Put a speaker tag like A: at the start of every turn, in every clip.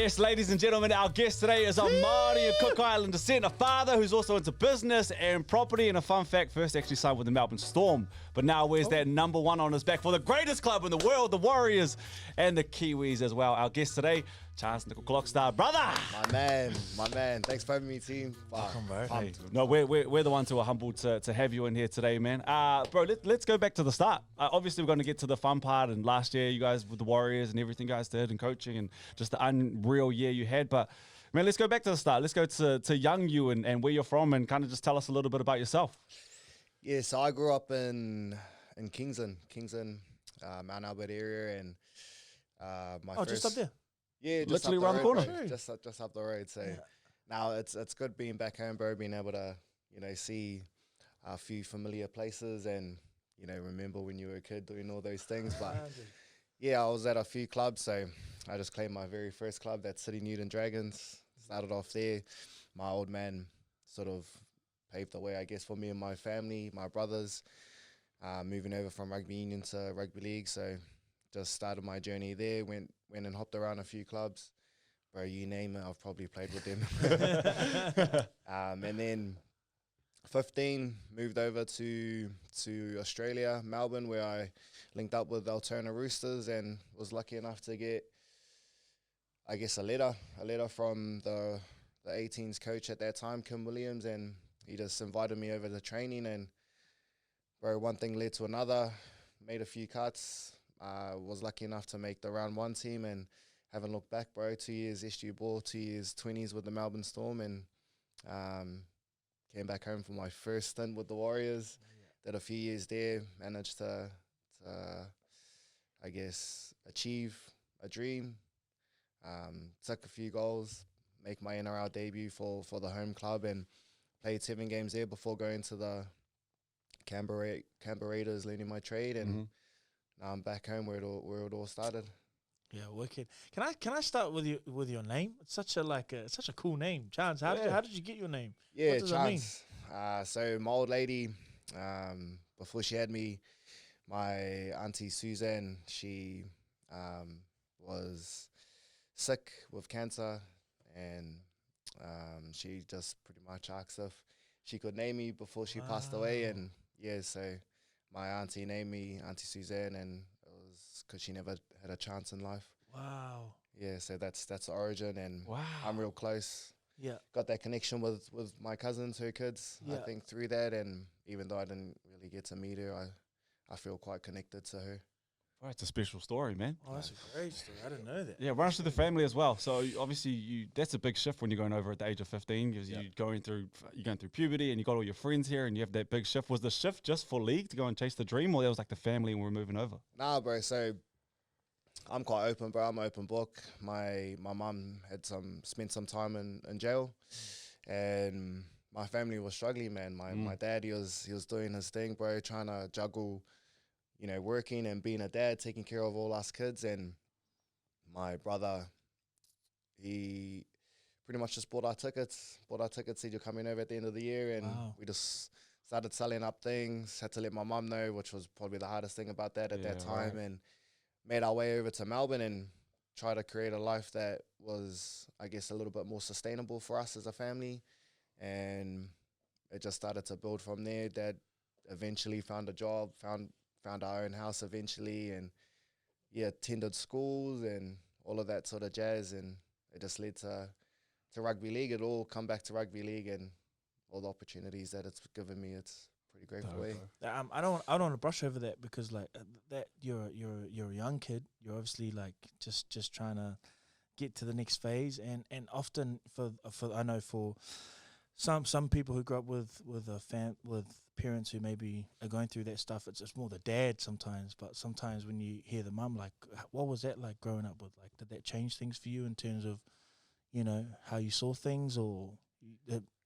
A: Yes, ladies and gentlemen, our guest today is a Māori of Cook Island descent, a father who's also into business and property, and a fun fact, first actually signed with the Melbourne Storm, but now wears that #1 on his back for the greatest club in the world, the Warriors, and the Kiwis as well. Our guest today, Charnze Nicoll-Klokstad, brother!
B: My man. Thanks for having me, team.
C: Welcome, bro.
A: Hey, no, we're the ones who are humbled to have you in here today, man. Bro, let's go back to the start. Obviously, we're going to get to the fun part, and last year, you guys with the Warriors and everything you guys did and coaching and just the unreal year you had. But, man, let's go back to the start. Let's go to young you and where you're from and kind of just tell us a little bit about yourself.
B: Yeah, so I grew up in Kingston, Mount Albert area, and
C: Just up there.
B: Yeah, just
A: literally
B: up
A: around the corner.
B: Bro. Just up the road. So now it's good being back home, bro. Being able to see a few familiar places and remember when you were a kid doing all those things. But yeah, I was at a few clubs, so I just claimed my very first club, that's City Newton Dragons. Started off there. My old man sort of paved the way, I guess, for me and my family, my brothers, moving over from rugby union to rugby league. So just started my journey there, went and hopped around a few clubs. Bro, you name it, I've probably played with them. And then 15, moved over to Australia, Melbourne, where I linked up with Alterna Roosters and was lucky enough to get, I guess, a letter from the 18s coach at that time, Kim Williams, and he just invited me over to training. And bro, one thing led to another, made a few cuts, was lucky enough to make the round 1 team and haven't looked back, bro. 2 years SG ball, 2 years 20s with the Melbourne Storm, and came back home for my first stint with the Warriors. Did a few years there, managed to I guess, achieve a dream. Took a few goals, make my NRL debut for the home club, and played 7 games there before going to the Canberra Raiders, learning my trade, and now I'm back home where it all started.
C: Yeah, wicked. Can I start with your name? It's such a cool name, Charnze. How did you get your name?
B: Yeah,
C: what does it mean?
B: So my old lady, before she had me, my auntie Suzanne, she was sick with cancer, and she just pretty much asked if she could name me before she passed away, and yeah, so my auntie named me Auntie Suzanne, and it was because she never had a chance in life.
C: Wow.
B: Yeah, so that's the origin, and
A: Wow.
B: I'm real close.
C: Yeah.
B: Got that connection with my cousins, her kids, I think, through that, and even though I didn't really get to meet her, I feel quite connected to her.
A: Bro, it's a special story, man.
C: Oh, that's a great story. I didn't know that.
A: Yeah, run us through the family as well. So obviously, that's a big shift when you're going over at the age of 15, because you're going through puberty, and you got all your friends here, and you have that big shift. Was the shift just for league to go and chase the dream, or that was like the family and we're moving over?
B: Nah, bro. So I'm quite open, bro. I'm an open book. My mum had spent some time in jail, and my family was struggling, man. My dad, he was doing his thing, bro, trying to juggle, working and being a dad, taking care of all us kids. And my brother, he pretty much just bought our tickets, said you're coming over at the end of the year. And we just started selling up things, had to let my mum know, which was probably the hardest thing about that at that time. Right. And made our way over to Melbourne and tried to create a life that was, I guess, a little bit more sustainable for us as a family. And it just started to build from there. Dad eventually found a job, found our own house eventually, and attended schools and all of that sort of jazz, and it just led to rugby league. It all come back to rugby league, and all the opportunities that it's given me, it's pretty grateful.
C: I don't want to brush over that, because that you're a young kid. You're obviously just trying to get to the next phase, and often for I know for some people who grew up with parents who maybe are going through that stuff, it's more the dad sometimes. But sometimes when you hear the mum, like, what was that like growing up with? Like, did that change things for you in terms of, how you saw things, or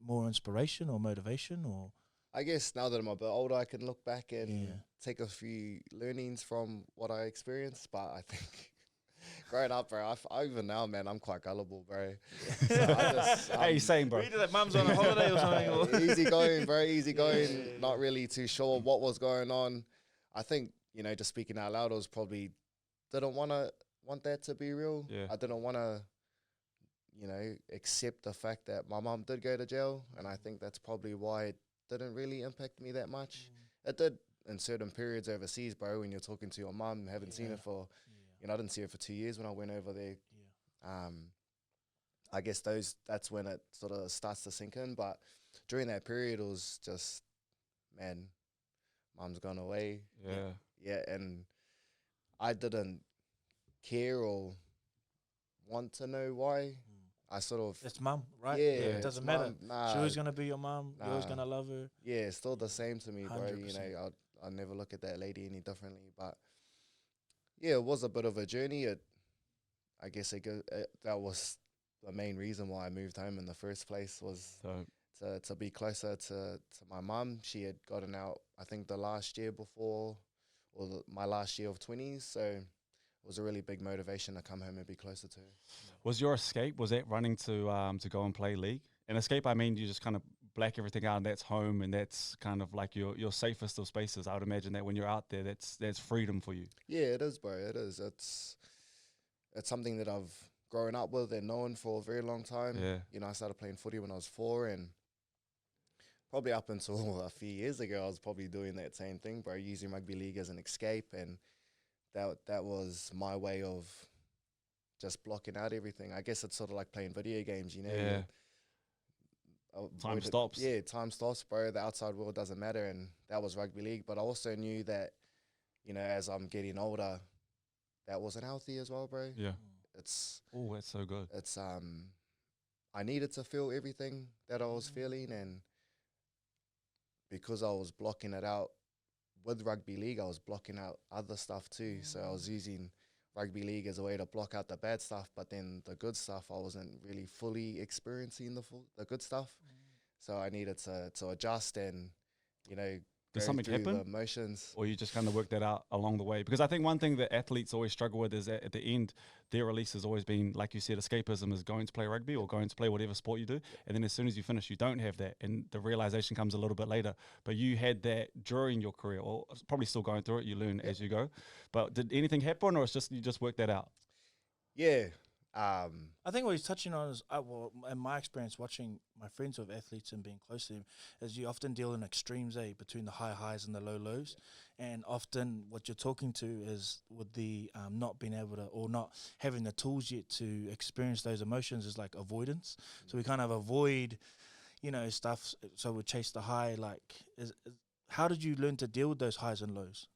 C: more inspiration or motivation? Or
B: I guess now that I'm a bit older, I can look back and take a few learnings from what I experienced. But I think growing up, bro, I even now, man, I'm quite gullible, bro. So I just,
A: hey, same, bro.
C: Read that mum's on a holiday or something.
B: Easy going, bro, easy going. Not really too sure what was going on. I think, just speaking out loud, I was probably didn't want that to be real.
A: Yeah.
B: I didn't want to you know, accept the fact that my mum did go to jail, and I think that's probably why it didn't really impact me that much. It did in certain periods overseas, bro, when you're talking to your mum, haven't seen her for, you know, I didn't see her for 2 years when I went over there. I guess that's when it sort of starts to sink in, but during that period, it was just, man, mum's gone away. Yeah, and I didn't care or want to know why. I sort of...
C: It's mum, right?
B: Yeah,
C: It doesn't matter.
B: Nah,
C: She's always going to be your mum. You're always
B: nah.
C: going to love her.
B: Yeah, it's still the same to me, bro.
C: 100%.
B: You know, I'll never look at that lady any differently. But yeah, it was a bit of a journey. I guess that was the main reason why I moved home in the first place, was to be closer to my mum. She had gotten out, I think, the last year before, or my last year of 20s. So it was a really big motivation to come home and be closer to her.
A: Was your escape, was that running to go and play league? And escape, I mean, you just kind of black everything out, and that's home, and that's kind of like your safest of spaces. I would imagine that when you're out there, that's freedom for you.
B: Yeah, it is, bro. It is. It's something that I've grown up with and known for a very long time.
A: Yeah.
B: You know, I started playing footy when I was 4, and probably up until a few years ago, I was probably doing that same thing, bro, using rugby league as an escape, and that was my way of just blocking out everything. I guess it's sort of like playing video games, you know.
A: Yeah. Time stops.
B: Yeah, time stops, bro. The outside world doesn't matter, and that was rugby league. But I also knew that, you know, as I'm getting older, that wasn't healthy as well, bro.
A: Yeah.
B: It's...
A: Oh, that's so good.
B: It's I needed to feel everything that I was feeling, and because I was blocking it out with rugby league, I was blocking out other stuff too. So I was using rugby league as a way to block out the bad stuff, but then the good stuff, I wasn't really fully experiencing the good stuff. So I needed to adjust and, you know,
A: Did something happen?
B: The emotions.
A: Or you just kind of work that out along the way? Because I think one thing that athletes always struggle with is that at the end, their release has always been, like you said, escapism is going to play rugby or going to play whatever sport you do. And then as soon as you finish, you don't have that. And the realization comes a little bit later. But you had that during your career, or probably still going through it. You learn as you go. But did anything happen, or it's just you just worked that out?
B: Yeah.
C: I think what he's touching on is, well, in my experience watching my friends with athletes and being close to them, is you often deal in extremes, between the high highs and the low lows. And often what you're talking to is with the not being able to, or not having the tools yet to experience those emotions, is like avoidance. So we kind of avoid, you know, stuff. So we chase the high. Like, how did you learn to deal with those highs and lows?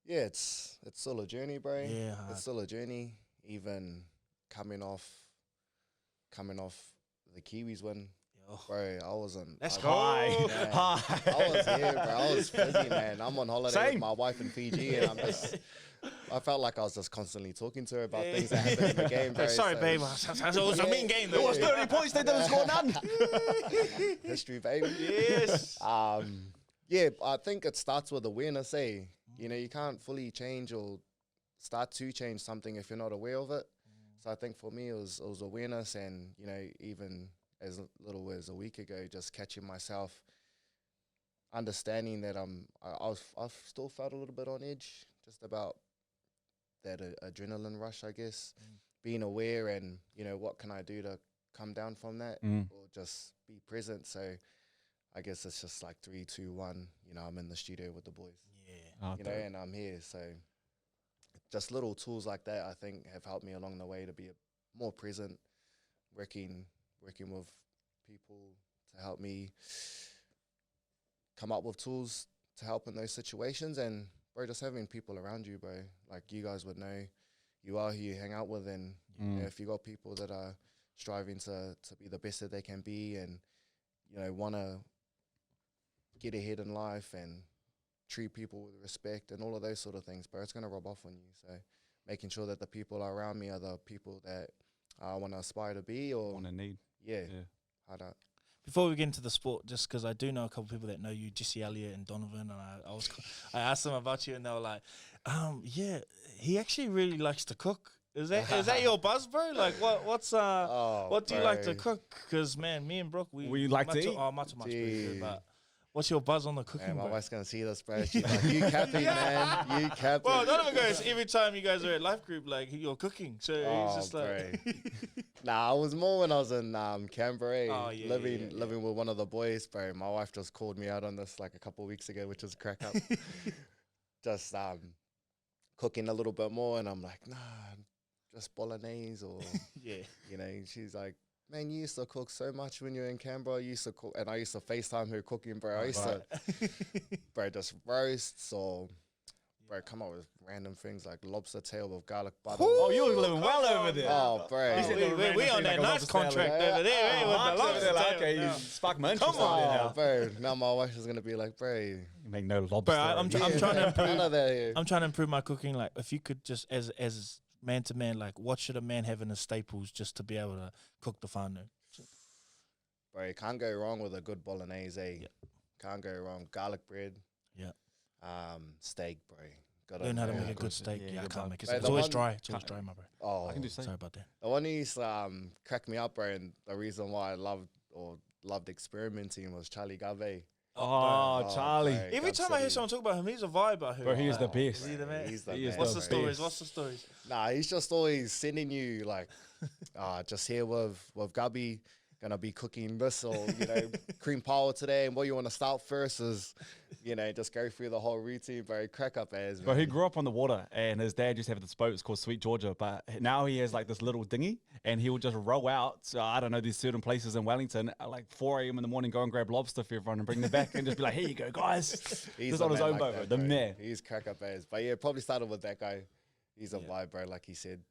B: Yeah, it's still a journey, bro.
C: Yeah,
B: it's still a journey. Even coming off the Kiwis win, bro. I wasn't.
C: Let's
B: go.
C: High.
B: I was here, bro. I was busy, man. I'm on holiday with my wife in Fiji, and I felt like I was just constantly talking to her about things that happened in the game, bro.
C: Sorry, babe. It was a mean game, though.
A: It was 30 points. They didn't score none.
B: History, baby.
C: Yes.
B: Yeah, I think it starts with awareness, You know, you can't fully change or start to change something if you're not aware of it. So I think for me, it was awareness, and, you know, even as little as a week ago, just catching myself, understanding that I've still felt a little bit on edge, just about that adrenaline rush, I guess. Being aware and, you know, what can I do to come down from that, or just be present. So I guess it's just like 3, 2, 1. You know, I'm in the studio with the boys.
A: Oh,
B: you know, and I'm here. So just little tools like that, I think, have helped me along the way to be more present, working with people to help me come up with tools to help in those situations. And, bro, just having people around you, bro, like you guys would know, you are who you hang out with. And you know, if you got people that are striving to be the best that they can be, and, you know, want to get ahead in life and treat people with respect and all of those sort of things, bro, it's going to rub off on you. So making sure that the people around me are the people that I want to aspire to be or
A: want to need.
B: Yeah. How that.
C: Before we get into the sport, just because I do know a couple of people that know you, Jesse Elliott and Donovan, and I asked them about you, and they were like, yeah, he actually really likes to cook. Is that your buzz, bro? Like, what do you like to cook? Because, man, me and Brook,
A: we like to eat.
C: Oh, much pretty good, but What's your buzz on the cooking,
B: Man, my
C: bro?
B: wife's gonna see this, bro. She's like, "You capping, man? You capping?"
C: Well, none of it goes. Every time you guys are at life group, like you're cooking, so he's just like.
B: Nah, it was more when I was in Canberra,
C: Oh, yeah,
B: living with one of the boys, bro. My wife just called me out on this like a couple of weeks ago, which was a crack up. Just cooking a little bit more, and I'm like, nah, just bolognese or
C: Yeah.
B: you know. She's like, man, you used to cook so much when you were in Canberra. You used to cook, and I used to FaceTime her cooking, bro. I used to, bro, just roasts or. Bro, come up with random things like lobster tail with garlic butter.
A: Oh, you were living well over there.
B: Oh, bro.
C: We on that nice contract over there. With the lobster tail.
A: Okay, you spark my interest.
C: Come on.
B: Oh, bro. Now my wife is gonna be like, bro.
A: You make no lobster.
C: Bro, I'm trying to improve.
B: None of that here.
C: I'm trying to improve my cooking. Like, if you could just, as man to man, like, what should a man have in his staples just to be able to cook the whānau?
B: Bro, you can't go wrong with a good bolognese.
C: Yep.
B: Can't go wrong. Garlic bread.
C: Yeah.
B: Steak, bro. Gotta
C: Learn how to
B: know
C: make a
B: to
C: good
B: cook
C: steak.
A: Yeah,
C: Yeah, I
A: good
C: can't
A: one.
C: make it.
B: Mate,
C: It's
B: the
C: always
B: one-
C: dry. It's always dry, my bro.
B: Oh,
A: I can do steak.
C: Sorry about that.
B: the one who used to crack me up, bro, and the reason why I loved experimenting was Charlie Gave.
A: Oh, Charlie.
B: bro,
C: Every time I hear someone talk about him, he's a vibe. I heard.
A: Bro, he is the best.
C: Is he the man?
B: He's the
A: He is
B: man,
C: What's
A: the
C: the
B: bro.
C: stories?
A: best.
C: What's the stories?
B: Nah, he's just always sending you like, just here with Gubby, gonna be cooking this or cream power today, and what you want to start first is, just go through the whole routine, bro. Crack up as
A: Bro,
B: man.
A: he grew up on the water, and his dad used to have this boat. It's called Sweet Georgia, but now he has like this little dinghy, and he will just row out. I don't know, these certain places in Wellington at like 4 a.m. in the morning, go and grab lobster for everyone and bring them back, and just be like, "Here you go, guys."
B: He's
A: Just
B: the
A: on his
B: man
A: own
B: like
A: boat,
B: that,
A: bro. The
B: bro.
A: man.
B: He's crack up as, but yeah, probably started with that guy. He's a vibe, bro, like he said.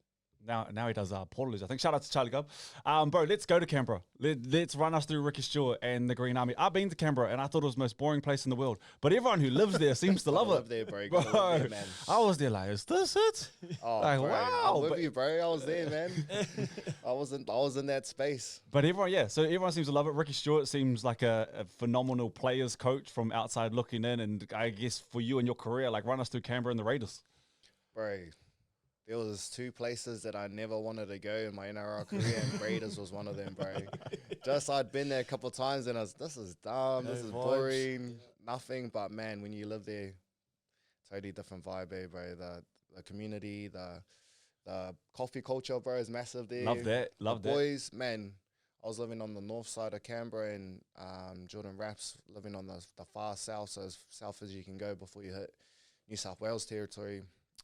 A: Now he does Portaloos, I think. Shout out to Charlie Gub. Bro, let's go to Canberra. Let's run us through Ricky Stewart and the Green Army. I've been to Canberra, and I thought it was the most boring place in the world. But everyone who lives there seems to love
B: Live
A: it.
B: there, bro. You
A: Bro,
B: gotta live there, man.
A: I was there like, is this it?
B: Oh,
A: Like,
B: bro,
A: wow,
B: I'm with
A: but-
B: you, bro. I was there, man. I was in that space.
A: But everyone, yeah, so everyone seems to love it. Ricky Stewart seems like a phenomenal players coach from outside looking in. And I guess for you and your career, like run us through Canberra and the Raiders.
B: Bro, there was 2 places that I never wanted to go in my NRL career, and Raiders was one of them, bro. Just I'd been there a couple of times, and this is dumb, this
C: No
B: is
C: vibes.
B: boring, nothing. But man, when you live there, totally different vibe, bro. The community, the coffee culture, bro, is massive there.
A: Love that. Love
B: the
A: that.
B: boys, man. I was living on the north side of Canberra, and Jordan Raps living on the far south, so as south as you can go before you hit New South Wales territory.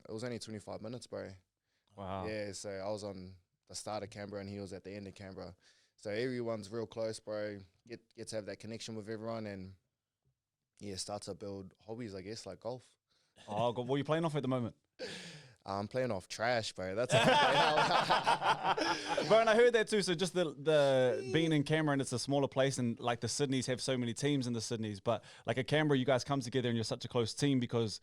B: It was only 25 minutes, bro.
A: Wow.
B: Yeah, so I was on the start of Canberra, and he was at the end of Canberra. So everyone's real close, bro. Get to have that connection with everyone, and yeah, start to build hobbies, I guess, like golf.
A: Oh, God, what are you playing off at the moment?
B: I'm playing off trash, bro. That's how I play.
A: Bro, and I heard that too. So just the being in Canberra, and it's a smaller place, and like the Sydneys have so many teams in the Sydneys, but like at Canberra, you guys come together and you're such a close team because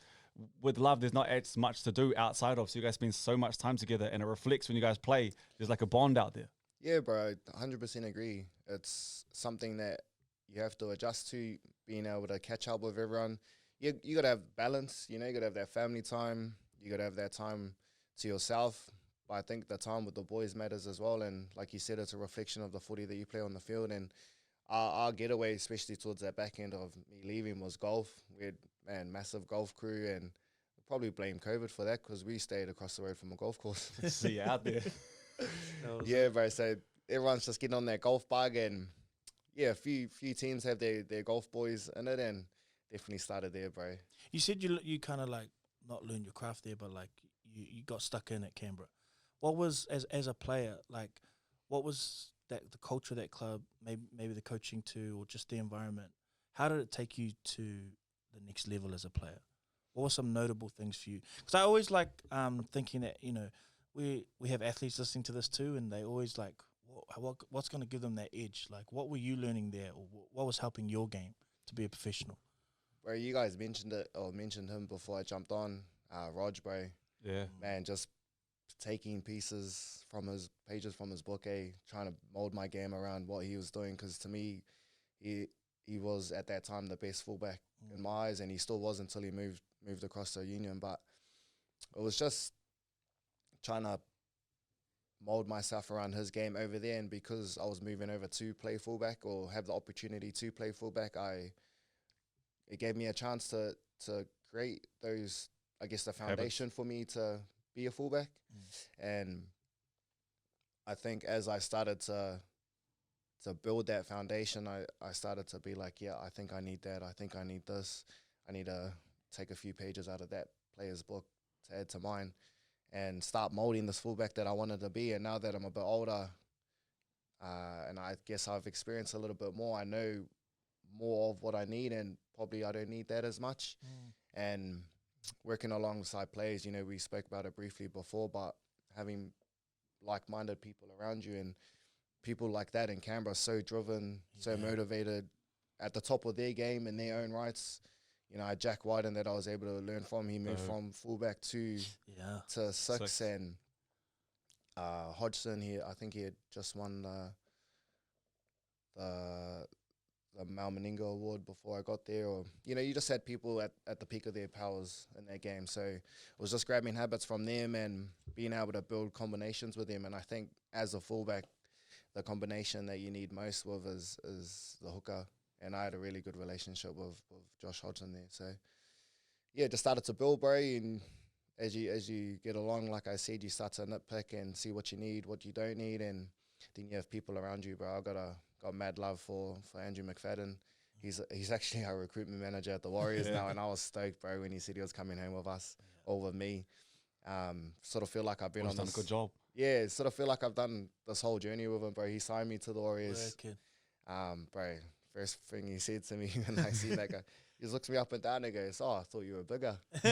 A: with love, there's not as much to do outside of. So you guys spend so much time together, and it reflects when you guys play. There's like a bond out there.
B: Yeah, bro, 100% agree. It's something that you have to adjust to, being able to catch up with everyone. You got to have balance, you got to have that family time. You got to have that time to yourself. But I think the time with the boys matters as well. And like you said, it's a reflection of the footy that you play on the field. And our getaway, especially towards that back end of me leaving, was golf. We had, massive golf crew, and probably blame COVID for that because we stayed across the road from a golf course.
A: See you out there.
B: Yeah, bro. So everyone's just getting on that golf bug, and yeah, a few teams have their golf boys in it, and definitely started there, bro.
C: You said you kind of like not learned your craft there, but like you got stuck in at Canberra. What was as a player like? What was that the culture of that club? Maybe the coaching too, or just the environment. How did it take you to the next level as a player? What were some notable things for you? Because I always like thinking that we have athletes listening to this too, and they always like what's going to give them that edge? Like, what were you learning there, or what was helping your game to be a professional?
B: Bro, you guys mentioned him before I jumped on. Rog, bro.
A: Yeah.
B: Man, just taking pages from his book, trying to mold my game around what he was doing. Because to me, he was at that time the best fullback in my eyes, and he still was until he moved across to Union. But it was just trying to mold myself around his game over there, and because I was moving over to play fullback or have the opportunity to play fullback, I it gave me a chance to create those, I guess, the foundation for me to be a fullback. And I think as I started to build that foundation, I started to be like, yeah, I think I need that. I think I need this. I need to take a few pages out of that player's book to add to mine and start molding this fullback that I wanted to be. And now that I'm a bit older, and I guess I've experienced a little bit more, I know more of what I need, and probably I don't need that as much. And working alongside players, you know, we spoke about it briefly before, but having like-minded people around you, and people like that in Canberra, so driven, so motivated, at the top of their game in their own rights. You know, I had Jack Wyden that I was able to learn from. He moved from fullback to six. And Hodgson, I think he had just won the Mal Meningo Award before I got there. Or, you know, you just had people at the peak of their powers in their game. So it was just grabbing habits from them and being able to build combinations with them. And I think as a fullback, the combination that you need most with is the hooker. And I had a really good relationship with Josh Hodgson there. So, yeah, just started to build, bro. And as you get along, like I said, you start to nitpick and see what you need, what you don't need. And then you have people around you, bro. I got mad love for Andrew McFadden. He's actually our recruitment manager at the Warriors now. And I was stoked, bro, when he said he was coming home with us or with me. Sort of feel like I've been on
A: done a good job.
B: Yeah, sort of feel like I've done this whole journey with him, bro. He signed me to the Warriors. Bro, first thing he said to me when I see that guy, he just looks me up and down and goes, "Oh, I thought you were bigger." It's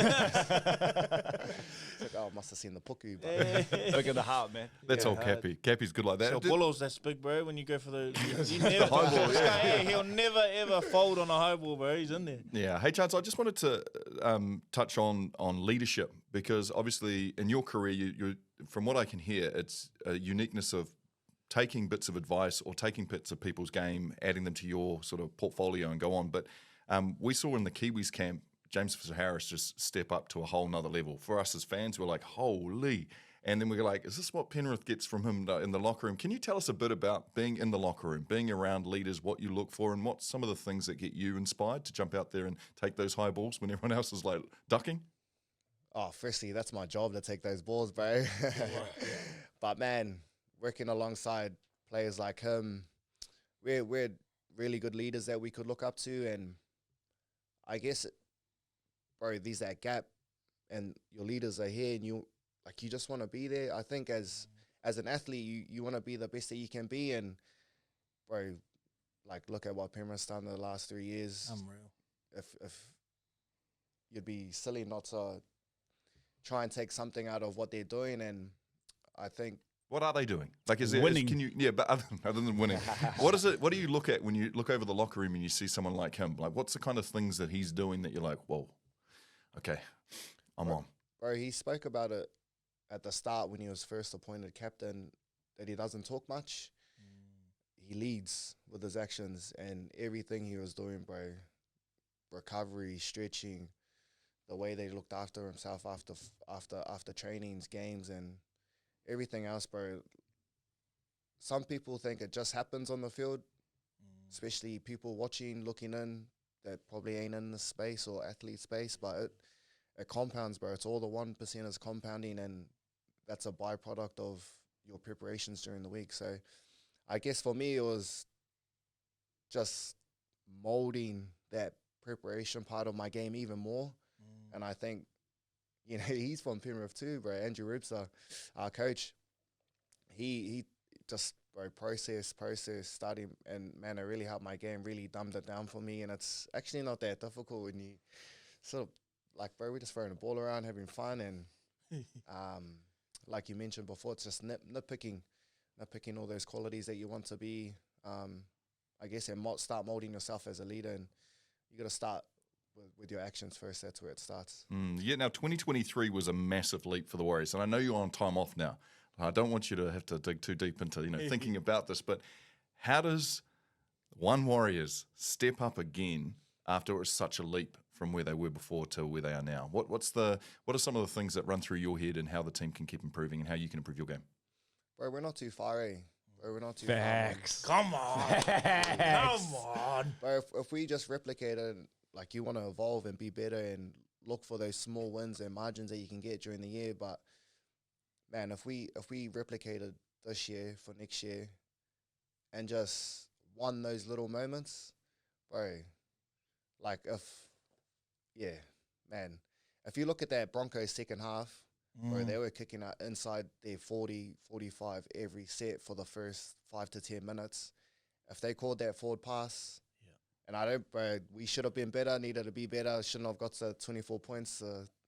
B: like, oh, I must have seen the puku.
A: Big in the heart, man.
D: That's all Cappy. Cappy's good like that.
C: So Bullos, that's big, bro. When you go for the high ball, he'll never ever fold on a high ball, bro. He's in there.
D: Yeah. Hey, Charnze, I just wanted to touch on leadership, because obviously in your career, you from what I can hear, it's a uniqueness of taking bits of advice or taking bits of people's game, adding them to your sort of portfolio and go on. But we saw in the Kiwis camp, James Harris just step up to a whole nother level. For us as fans, we're like, holy. And then we're like, is this what Penrith gets from him in the locker room? Can you tell us a bit about being in the locker room, being around leaders, what you look for, and what some of the things that get you inspired to jump out there and take those high balls when everyone else is like ducking?
B: Oh, firstly, that's my job to take those balls, bro. But man, working alongside players like him, we're really good leaders that we could look up to. And I guess, bro, there's that gap, and your leaders are here, and you just want to be there. I think as an athlete, you want to be the best that you can be. And bro, like, look at what Penrith's done the last 3 years.
C: Unreal.
B: If you'd be silly not to try and take something out of what they're doing. And I think,
D: what are they doing? Like, is
A: winning?
D: But other than winning, what is it? What do you look at when you look over the locker room and you see someone like him? Like, what's the kind of things that he's doing that you're like, whoa, okay, I'm on.
B: Bro, he spoke about it at the start when he was first appointed captain, that he doesn't talk much. He leads with his actions, and everything he was doing, bro, recovery, stretching, the way they looked after himself after trainings, games, and everything else, bro. Some people think it just happens on the field, especially people watching, looking in, that probably ain't in the space or athlete space, but it compounds, bro. It's all the 1% is compounding, and that's a byproduct of your preparations during the week. So I guess for me, it was just molding that preparation part of my game even more. And I think, you know, he's from Penrith too, bro. Andrew Ripser, our coach, he just, bro, process, study, and man, it really helped my game, really dumbed it down for me. And it's actually not that difficult when you sort of, like, bro, we're just throwing the ball around, having fun. And like you mentioned before, it's just nitpicking all those qualities that you want to be, I guess, and start molding yourself as a leader. And you got to start with your actions first. That's where it starts.
D: Yeah, now 2023 was a massive leap for the Warriors, and I know you're on time off now. I don't want you to have to dig too deep into thinking about this, but how does one Warriors step up again after it was such a leap from where they were before to where they are now? What are some of the things that run through your head, and how the team can keep improving and how you can improve your game?
B: Bro, we're not too far, eh? Bro, we're not too
A: Facts.
B: far.
C: Come on. Come on.
B: Bro, if we just replicated like you want to evolve and be better and look for those small wins and margins that you can get during the year. But man, if we replicated this year for next year and just won those little moments, bro, like if you look at that Broncos second half, bro, they were kicking out inside their 40, 45 every set for the first 5 to 10 minutes. If they called that forward pass, and I don't, bro, we should have been better, needed to be better, shouldn't have got to 24 points,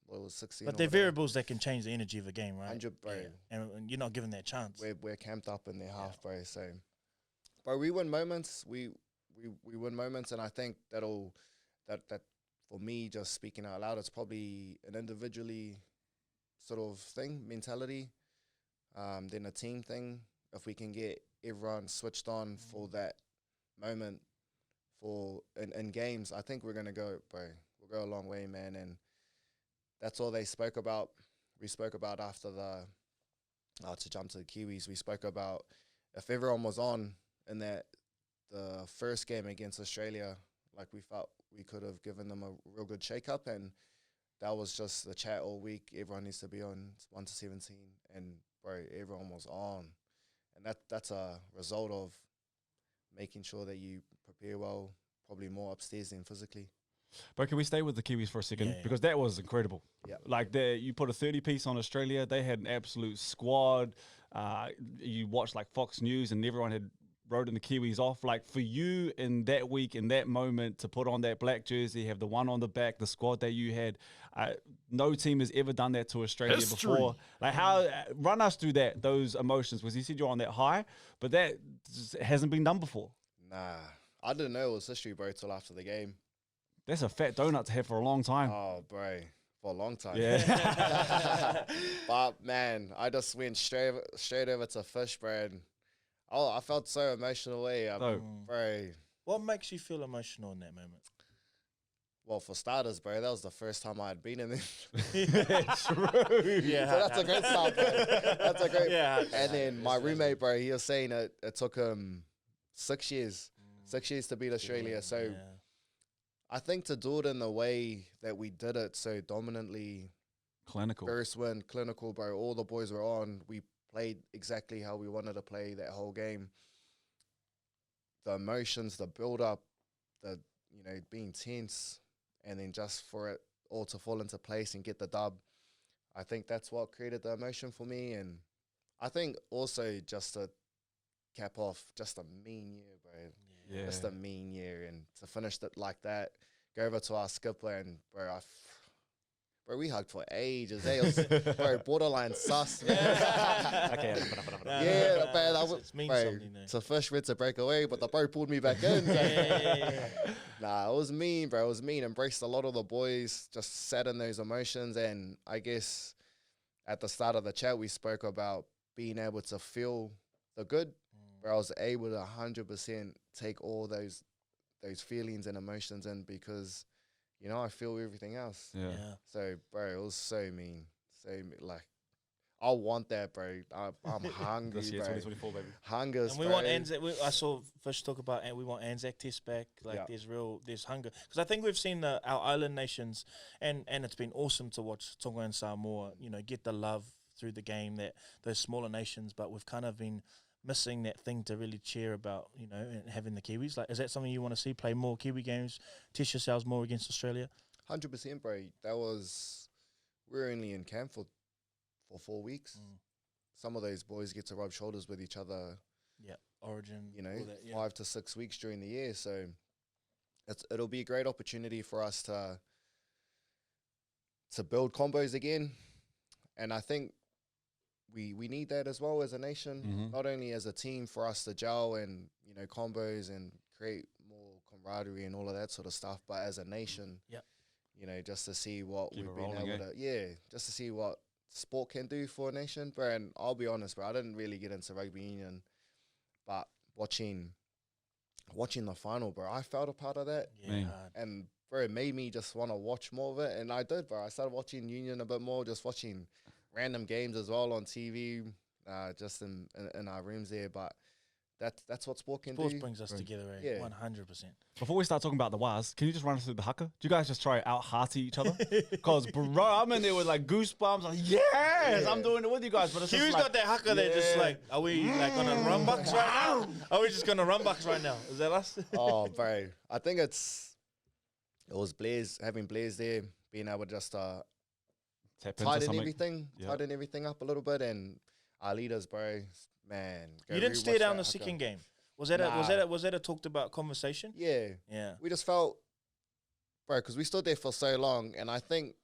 B: what was 16.
C: But they're variables that can change the energy of a game, right?
B: 100, bro.
C: Yeah. And you're not given that chance.
B: We're camped up in their half, bro. So, bro, we win moments. We win moments, and I think that for me, just speaking out loud, it's probably an individually sort of thing, mentality, then a team thing. If we can get everyone switched on for that moment, in games, I think we're gonna go, bro. We'll go a long way, man. And that's all they spoke about. We spoke about after to jump to the Kiwis, we spoke about if everyone was on in the first game against Australia, like we felt we could have given them a real good shake-up, and that was just the chat all week. Everyone needs to be on 1 to 17, and bro, everyone was on, and that's a result of making sure that you prepare well, probably more upstairs than physically.
A: But can we stay with the Kiwis for a second?
C: Yeah.
A: Because that was incredible.
B: Yeah.
A: Like, you put a 30-piece on Australia. They had an absolute squad. You watched, like, Fox News, and everyone had wrote in the Kiwis off. Like, for you in that week, in that moment, to put on that black jersey, have the one on the back, the squad that you had, no team has ever done that to Australia before. Like, how run us through those emotions, because you said you're on that high, but that hasn't been done before.
B: Nah, I didn't know it was history, bro, till after the game.
A: That's a fat donut to have for a long time.
B: Oh, bro, for a long time.
A: Yeah.
B: But man, I just went straight over to fish, bro. And I felt so emotional way, bro.
C: What makes you feel emotional in that moment?
B: Well, for starters, bro, that was the first time I had been in there.
A: True.
C: Yeah.
B: So that's a great start, bro. That's a great.
C: Yeah.
B: And then my roommate, bro, he was saying it took him 6 years, 6 years to beat Australia. So I think to do it in the way that we did it so dominantly,
A: Clinical.
B: first win, clinical, bro. All the boys were on. We played exactly how we wanted to play that whole game. The emotions, the build-up, being tense, and then just for it all to fall into place and get the dub, I think that's what created the emotion for me. And I think also just to cap off, just a mean year, bro.
A: Yeah.
B: Just a mean year, and to finish it like that, go over to our skipper, and bro, we hugged for ages. It was, bro, borderline sus, man.
A: Okay.
B: Yeah, man,
C: It means
B: bro,
C: something, though.
B: to fish went to break away, but the bro pulled me back in. Nah, it was mean, bro. It was mean. Embraced a lot of the boys, just sat in those emotions, and I guess at the start of the chat we spoke about being able to feel the good. Where I was able to 100% take all those feelings and emotions in, because, I feel everything else.
A: Yeah.
B: So, bro, it was so mean. Like, I want that, bro. I'm hungry,
A: This year,
B: bro.
A: 2024, baby.
B: Hunger,
C: And we want Anzac. I saw Fish talk about, and we want Anzac Test back. Like, there's hunger, because I think we've seen our island nations, and it's been awesome to watch Tonga and Samoa, get the love through the game that those smaller nations, but we've kind of been missing that thing to really cheer about, and having the Kiwis. Like, is that something you want to see? Play more Kiwi games, test yourselves more against Australia?
B: 100%, bro. We're only in camp for 4 weeks. Some of those boys get to rub shoulders with each other.
C: Yeah, Origin.
B: 5 to 6 weeks during the year. So it'll be a great opportunity for us to build combos again. And I think we need that as well as a nation, not only as a team, for us to gel and, combos and create more camaraderie and all of that sort of stuff, but as a nation, just to see what we've been able to, just to see what sport can do for a nation, bro. And I'll be honest, bro, I didn't really get into rugby union, but watching the final, bro, I felt a part of that. And bro, it made me just want to watch more of it, and I did, bro. I started watching union a bit more, just watching random games as well on TV, just in our rooms there. But that's what sport can
C: Sports
B: do.
C: brings us together, eh?
B: Yeah.
C: 100%.
A: Before we start talking about the wires, can you just run us through the haka? Do you guys just try out hearty each other? Because, bro, I'm in there with like goosebumps. Like, yes, I'm doing it with you guys. But it's
C: Kiwi's
A: just like,
C: got that haka there, just like, are we like on a run bucks right now? Are we just going to run bucks right now? Is that us?
B: Oh, bro, I think it was Blaze, having Blaze there, being able to just
A: tap into
B: tighten
A: something.
B: everything up a little bit, and our leaders, bro, man. go
C: You didn't
B: rewatch
C: stare down
B: that
C: the
B: haka.
C: second game. Was that a talked about conversation?
B: Yeah,
C: Yeah.
B: we just felt, bro, because we stood there for so long, and I think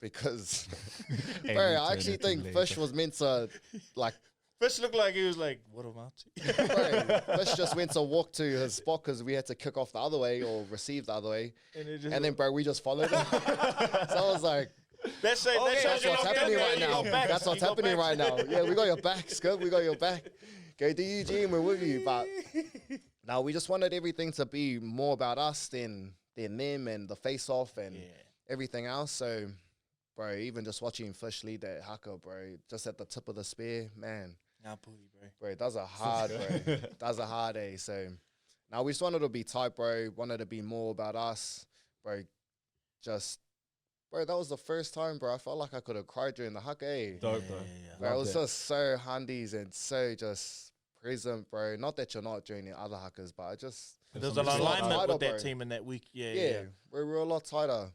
B: because, bro, I actually think Fish was meant to, like,
C: Fish looked like he was like, what am I to?
B: bro, Fish just went to walk to his spot because we had to kick off the other way or receive the other way, and then, bro, we just followed him. So I was like,
C: That's
B: that's what's happening right now. That's what's happening right now. Yeah, we got your back, Scud. We got your back. Go to Eugene, we're with you. But now we just wanted everything to be more about us than them and the face-off and everything else. So, bro, even just watching Fish lead that haka, bro, just at the tip of the spear, man.
C: Nah, booty, bro.
B: Bro, it does a hard, bro. Does a hard, eh? So now we just wanted to be tight, bro. Wanted to be more about us, bro. Bro, that was the first time, bro. I felt like I could have cried during the haka, eh?
A: Dope, though.
B: Bro, it was just so handies and so just present, bro. Not that you're not during the other hackers, but I just
C: There's an
B: It's a lot
C: alignment
B: tighter,
C: with that
B: bro.
C: team in that week. Yeah,
B: yeah,
C: yeah.
B: we were a lot tighter.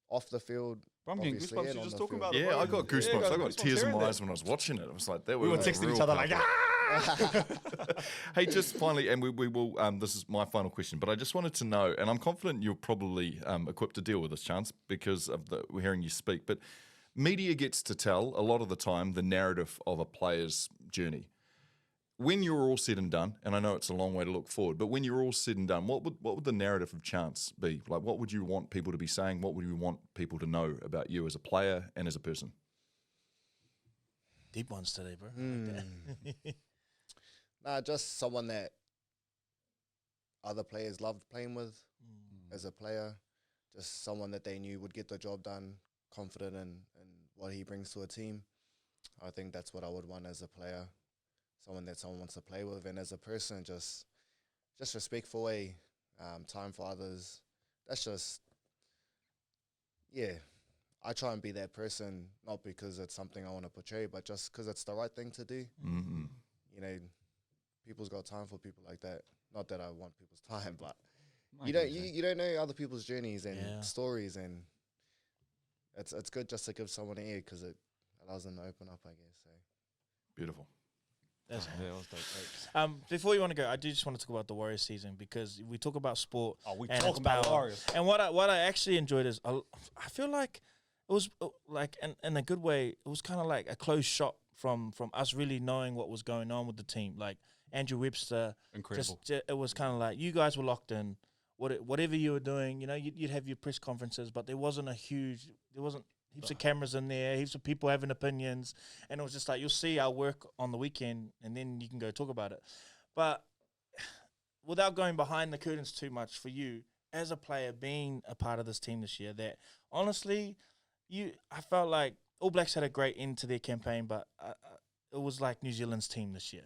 B: Off the field.
A: Bro, I'm getting
B: obviously,
A: goosebumps.
B: and
A: You're
B: on
A: just
B: the
A: talking
B: field.
A: about it,
D: Yeah,
A: bro.
D: I got goosebumps. I got
A: goosebumps
D: tears in
A: hearing
D: my
A: that.
D: eyes when I was watching it. I was like, that
A: We were
D: was
A: texting
D: real
A: each other like,
D: powerful.
A: ah!
D: Hey, just finally, and we will, this is my final question, but I just wanted to know, and I'm confident you're probably equipped to deal with this, Charnze, because of we're hearing you speak, but media gets to tell a lot of the time the narrative of a player's journey. When you're all said and done, and I know it's a long way to look forward, but when you're all said and done, what would the narrative of Charnze be? Like, what would you want people to be saying? What would you want people to know about you as a player and as a person?
C: Deep ones today, bro.
B: Nah, just someone that other players loved playing with as a player. Just someone that they knew would get the job done, confident in what he brings to a team. I think that's what I would want as a player. Someone that someone wants to play with, and as a person, just respectful, time for others. That's just, yeah. I try and be that person, not because it's something I want to portray, but just because it's the right thing to do.
D: Mm-hmm.
B: You know, people's got time for people like that. Not that I want people's time, but
A: I
B: you
A: get
B: don't
A: it, man.
B: you don't know other people's journeys and
C: Yeah.
B: stories, and it's good just to give someone an ear because it allows them to open up, I guess. So.
D: Beautiful.
C: That's
A: Yeah, that was dope.
C: Before you want to go, I do just want to talk about the Warriors season because we talk about sport.
A: Oh, we
C: and
A: talk
C: it's
A: about
C: power.
A: Warriors.
C: And what I actually enjoyed is I feel like it was like in a good way. It was kind of like a closed shop from us really knowing what was going on with the team. Like Andrew Webster,
A: Incredible.
C: it was kind of like you guys were locked in. Whatever you were doing, you know, you'd have your press conferences, but there wasn't heaps of cameras in there, heaps of people having opinions, and it was just like you'll see our work on the weekend, and then you can go talk about it. But without going behind the curtains too much, for you as a player being a part of this team this year, that honestly, I felt like All Blacks had a great end to their campaign, but it was like New Zealand's team this year.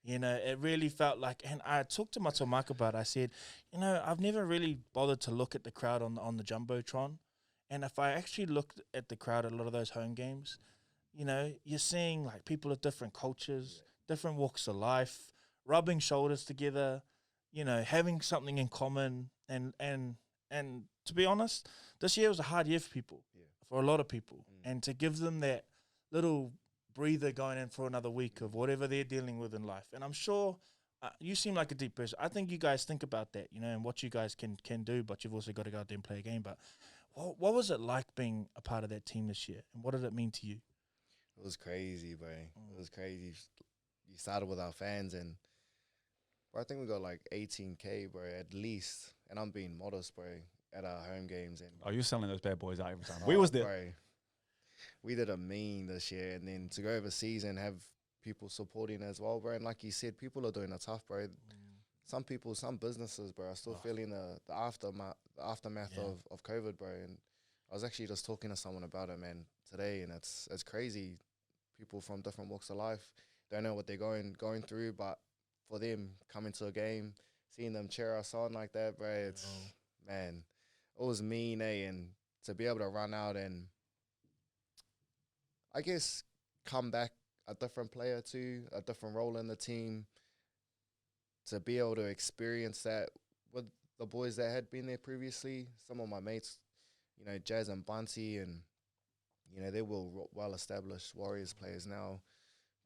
C: You know, it really felt like, and I talked to Marc about it. I said, you know, I've never really bothered to look at the crowd on the Jumbotron. And if I actually looked at the crowd at a lot of those home games, you know, you're seeing like people of different cultures, different walks of life, rubbing shoulders together, you know, having something in common. And to be honest, this year was a hard year for people, for a lot of people. And to give them that little breather going in for another week of whatever they're dealing with in life. And I'm sure you seem like a deep person. I think you guys think about that, you know, and what you guys can do, but you've also got to go out there and play a game. But what was it like being a part of that team this year? And what did it mean to you?
B: It was crazy, bro. It was crazy. You started with our fans, and bro, I think we got like 18K, bro, at least. And I'm being modest, bro, at our home games. And
A: Oh, you're selling those bad boys out every time. We was there.
B: Bro, we did a mean this year, and then to go overseas and have people supporting as well, bro. And like you said, people are doing it tough, bro. Some people, some businesses, bro, are still feeling the aftermath of COVID, bro. And I was actually just talking to someone about it, man, today, and it's crazy. People from different walks of life, don't know what they're going through, but for them coming to a game, seeing them cheer us on like that, bro, it's man, it was mean, and to be able to run out and I guess come back a different player too, a different role in the team, to be able to experience that with the boys that had been there previously. Some of my mates, you know, Jazz and Bunty, and, you know, they're well-established Warriors players now,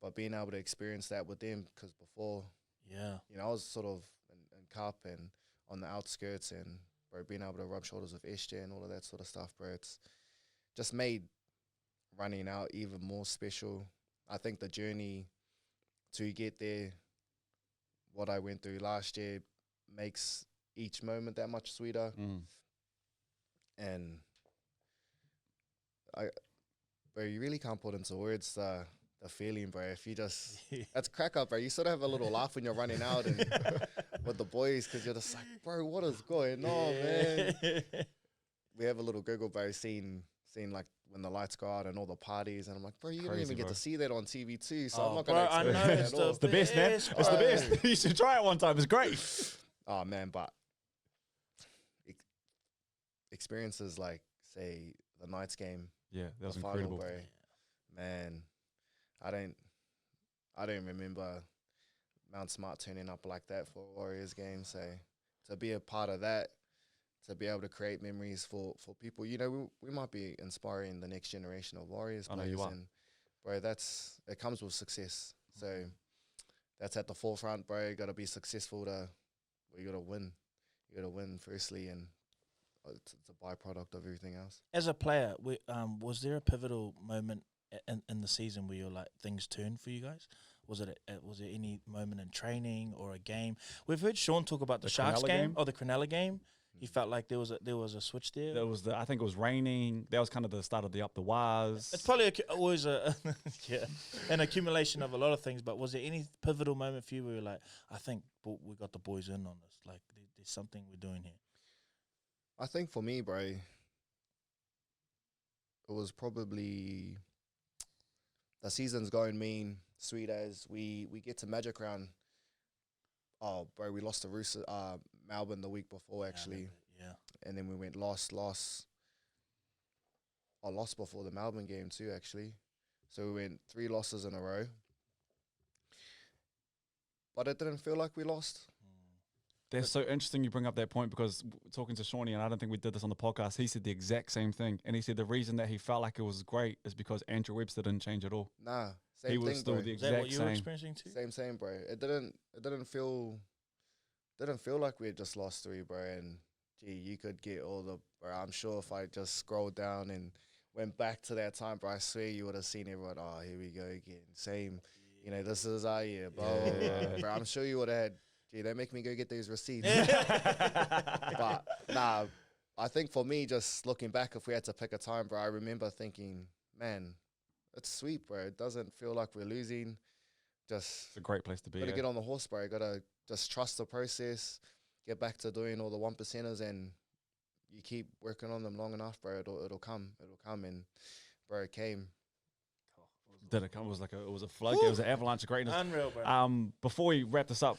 B: but being able to experience that with them, because before, you know, I was sort of in cup and on the outskirts, and, bro, being able to rub shoulders with SJ and all of that sort of stuff, bro, it's just made running out even more special. I think the journey to get there, what I went through last year, makes each moment that much sweeter. And bro, you really can't put into words the feeling, bro. If you just, that's crack up, bro. You sort of have a little laugh when you're running out and with the boys, because you're just like, bro, what is going on, man? We have a little giggle, bro, seeing like when the lights go out and all the parties, and I'm like, bro, you don't even get to see that on TV too, so I'm not going to experience that at all.
A: It's the best, man. It's the best. You should try it one time. It's great.
B: Oh, man, but experiences like, say, the Knights game.
A: Yeah, that was
B: the
A: incredible.
B: Final, bro. Man, I don't remember Mount Smart turning up like that for a Warriors game. So to be a part of that, to be able to create memories for people, you know, we might be inspiring the next generation of Warriors players.
A: You are.
B: And, bro, it comes with success. So that's at the forefront, bro. You got to be successful you got to win. You got to win firstly, and it's a byproduct of everything else.
C: As a player, was there a pivotal moment in the season where you're like, things turned for you guys? Was there any moment in training or a game? We've heard Sean talk about the Sharks game or the Cronulla game. He felt like there was a switch there.
A: There was I think it was raining. That was kind of the start of the up the wires.
C: It's probably always an accumulation of a lot of things. But was there any pivotal moment for you where you're like, I think we got the boys in on this? Like, there's something we're doing here.
B: I think for me, bro, it was probably the season's going mean, sweet as we get to Magic Round. Oh, bro, we lost to Melbourne the week before, actually.
C: Yeah.
B: And then we went lost. I lost before the Melbourne game too, actually. So we went 3 losses in a row. But it didn't feel like we lost.
A: That's so interesting you bring up that point, because talking to Shawnee, and I don't think we did this on the podcast, he said the exact same thing. And he said the reason that he felt like it was great is because Andrew Webster didn't change at all.
B: Nah, same
A: he
B: thing,
A: was still
B: bro.
A: the
C: Is that
A: exact
C: what you were
A: same.
C: experiencing too?
B: Same, bro. It didn't feel like we had just lost 3, bro. And gee, you could get all the, bro. I'm sure if I just scrolled down and went back to that time, bro, I swear you would have seen everyone. Oh, here we go again. Same, you know, this is our year, bro. Bro, I'm sure you would have had. Gee, they make me go get these receipts. But nah, I think for me, just looking back, if we had to pick a time, bro, I remember thinking, man, it's sweet, bro. It doesn't feel like we're losing. Just
A: It's a great place to be.
B: gotta get on the horse, bro. Gotta just trust the process, get back to doing all the 1%ers, and you keep working on them long enough, bro. It'll come, and bro, it came.
A: Did it come? It was a flood. It was an avalanche of greatness.
C: Unreal, bro.
A: Before we wrap this up,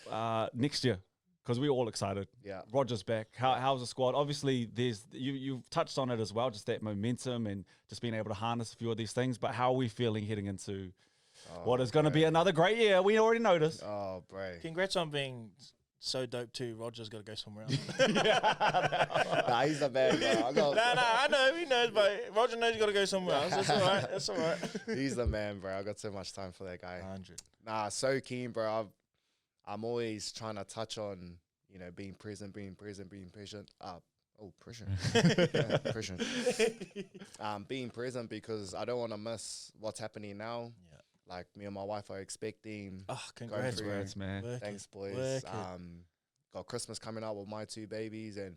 A: next year, because we're all excited.
B: Yeah.
A: Roger's back. How's the squad? Obviously, you've touched on it as well, just that momentum and just being able to harness a few of these things. But how are we feeling heading into what is going to be another great year? We already noticed.
B: Oh, bro.
C: Congrats on being so dope too. Roger's got to go somewhere else.
B: Nah, he's the man, bro.
C: I know, he knows, but Roger knows he's got to go somewhere else. That's all right. That's all right.
B: He's the man, bro. I got so much time for that guy.
C: 100.
B: Nah, so keen, bro. I'm always trying to touch on, you know, being present, being patient. Present. Being present, because I don't want to miss what's happening now.
C: Yeah.
B: Like, me and my wife are expecting.
C: Oh, congrats,
B: through-
C: bro.
A: Congrats, man.
C: Work
B: Thanks,
C: it.
B: boys.
C: Work it.
B: Got Christmas coming up with my 2 babies, and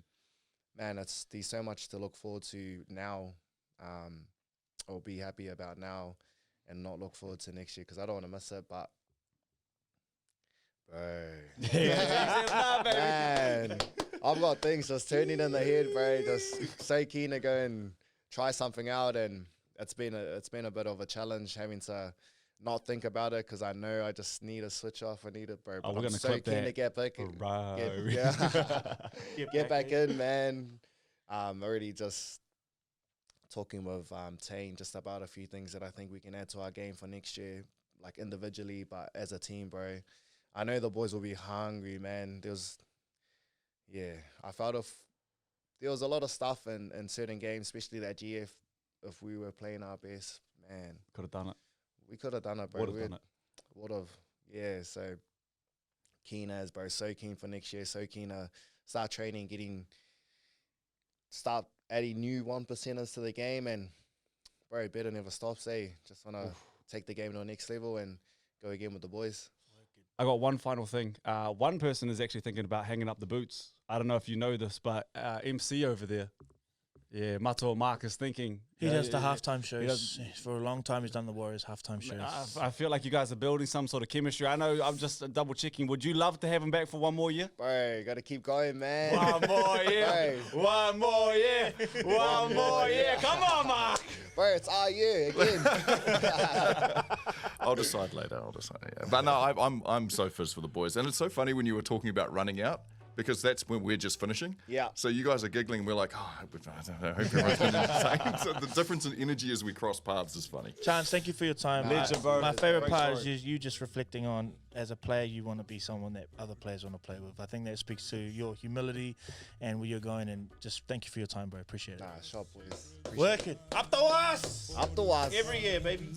B: man, there's so much to look forward to now. Or be happy about now, and not look forward to next year, because I don't want to miss it. But bro, man, I've got things just turning in the head, bro. Just so keen to go and try something out, and it's been a bit of a challenge having to not think about it because I know I just need a switch off. I need it, bro. But
A: we're
B: I'm
A: gonna
B: so
A: clip
B: keen to
A: that.
B: get back,
A: Bro.
B: get back in, man. Already just talking with Tane just about a few things that I think we can add to our game for next year, like individually, but as a team, bro. I know the boys will be hungry, man. I felt there was a lot of stuff in certain games, especially that GF. If we were playing our best, man,
A: Could have done it.
B: we could have done it, bro.
A: Would have done it.
B: Would have, yeah. So keen as, bro. So keen for next year. So keen to start training, start adding new 1%ers to the game, and bro, better never stops. Just wanna take the game to the next level and go again with the boys.
A: I got one final thing. One person is actually thinking about hanging up the boots. I don't know if you know this, but MC over there, Mato Marc is thinking.
C: He does the halftime shows. For a long time, he's done the Warriors halftime shows.
A: I feel like you guys are building some sort of chemistry. I know I'm just double checking. Would you love to have him back for one more year?
B: Bro, gotta keep going, man.
A: One more year. One more year. One more year. Come on, Marc.
B: Bro, it's our year again.
D: I'll decide later. Yeah. But no, I'm so fizzed for the boys, and it's so funny when you were talking about running out. Because that's when we're just finishing.
B: Yeah.
D: So you guys are giggling. We're like, I don't know. Hope everyone's been entertained. So the difference in energy as we cross paths is funny.
C: Charnze, thank you for your time.
A: Legend, bro.
C: My favorite
B: Great
C: part
B: story.
C: is you just reflecting on, as a player, you want to be someone that other players want to play with. I think that speaks to your humility and where you're going. And just thank you for your time, bro. Appreciate it.
B: Nah, shop boys.
C: Work it. Up to us.
B: Up to us.
C: Every year, baby.